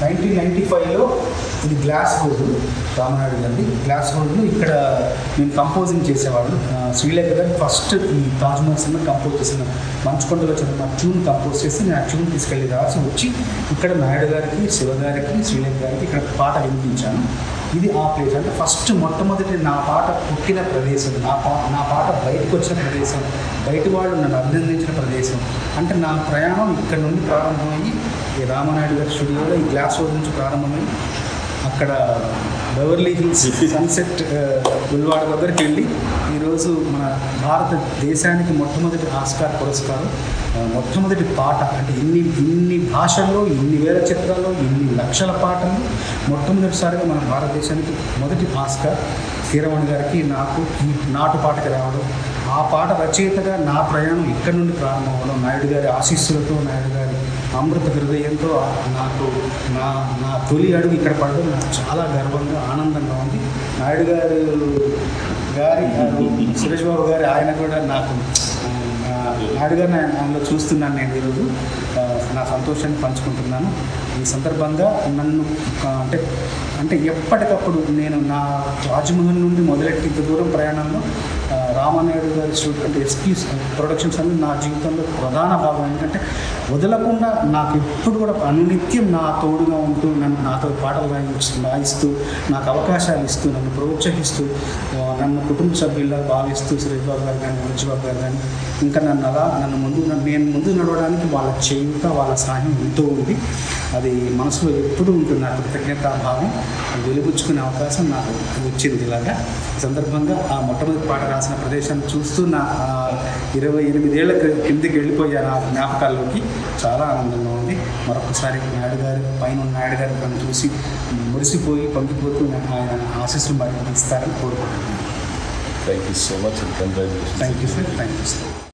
1995లో ఇది glass house Rama Naidu గారిది. Glass హౌస్లో ఇక్కడ నేను కంపోజింగ్ చేసేవాళ్ళు. శ్రీలేఖ గారు ఫస్ట్ ఈ తాజ్మహల్ సినిమా కంపోజ్ చేసిన మంచుకొండలో చదివిన ట్యూన్ కంపోజ్ చేసి నేను ఆ ట్యూన్ తీసుకెళ్ళి రాసి వచ్చి ఇక్కడ నాయుడు గారికి, శివ గారికి, శ్రీలేఖ గారికి ఇక్కడ పాట వినిపించాను. ఇది ఆ ప్లేస్ అంటే ఫస్ట్ మొట్టమొదటి నా పాట పుట్టిన ప్రదేశం, నా పాట బయటకు వచ్చిన ప్రదేశం, బయట వాళ్ళు నన్ను అభినందించిన ప్రదేశం. అంటే నా ప్రయాణం ఇక్కడ నుండి ప్రారంభమయ్యి ఈ రామనాయుడు గారి స్టూడియోలో ఈ గ్లాస్ హౌస్ నుంచి ప్రారంభమై అక్కడ బెవర్లీ హిల్స్ సన్సెట్ బుల్వాడ్ దగ్గరికి వెళ్ళి ఈరోజు మన భారతదేశానికి మొట్టమొదటి ఆస్కార్ పురస్కారం, మొట్టమొదటి పాట అంటే ఇన్ని భాషల్లో, ఇన్ని వేల చిత్రాల్లో, ఇన్ని లక్షల పాటలు మొట్టమొదటిసారిగా మన భారతదేశానికి మొదటి ఆస్కార్ కీరవాణి గారికి నాకు ఈ నాటు పాటకి రావడం, ఆ పాట రచయితగా నా ప్రయాణం ఇక్కడ నుండి ప్రారంభమవడం, నాయుడు గారి ఆశీస్సులతో, నాయుడు గారి అమృత హృదయంతో నాకు నా తొలి అడుగు ఇక్కడ పడడం నాకు చాలా గర్వంగా, ఆనందంగా ఉంది. నాయుడు గారి సురేష్ బాబు గారి ఆయన కూడా నాకు నాయుడు గారిని ఆయనలో చూస్తున్నాను నేను ఈరోజు. నా సంతోషాన్ని పంచుకుంటున్నాను. ఈ సందర్భంగా నన్ను అంటే ఎప్పటికప్పుడు నేను నా తాజ్మహల్ నుండి మొదలెట్టి ఇంత దూరం ప్రయాణంలో రామనాయుడు గారి స్టూడియో అంటే ఎస్పీ ప్రొడక్షన్స్ అనేది నా జీవితంలో ప్రధాన భాగం. ఎందుకంటే వదలకుండా నాకు ఎప్పుడు కూడా అనునిత్యం నా తోడుగా ఉంటూ నాతో పాటలు రాయిస్తూ నాకు అవకాశాలు ఇస్తూ నన్ను ప్రోత్సహిస్తూ నన్ను కుటుంబ సభ్యుల్లా భావిస్తూ సురేష్ బాబు గారు కానీ, మంచి బాబు గారు కానీ ఇంకా నేను ముందు నడవడానికి వాళ్ళ చేయుత, వాళ్ళ సహాయం ఎంతో ఉంది. అది మనసులో ఎప్పుడూ ఉంటుంది. నా కృతజ్ఞతాభావం వెలుగుచ్చుకునే అవకాశం నాకు వచ్చింది. ఇలాగా ఈ సందర్భంగా ఆ మొట్టమొదటి పాట రాసిన ప్రదేశాన్ని చూస్తూ నా 28 ఏళ్ల కిందకి వెళ్ళిపోయాను ఆ జ్ఞాపకాల్లోకి. చాలా ఆనందంగా ఉంది. మరొకసారి నాయుడు గారు పైన నాయుడు గారు నన్ను చూసి మురిసిపోయి పొంగిపోతూ ఆయన ఆశీస్సులు మరి ఇస్తారని కోరుకుంటున్నాను. Thank you so much. Thank you sir. Thank you sir.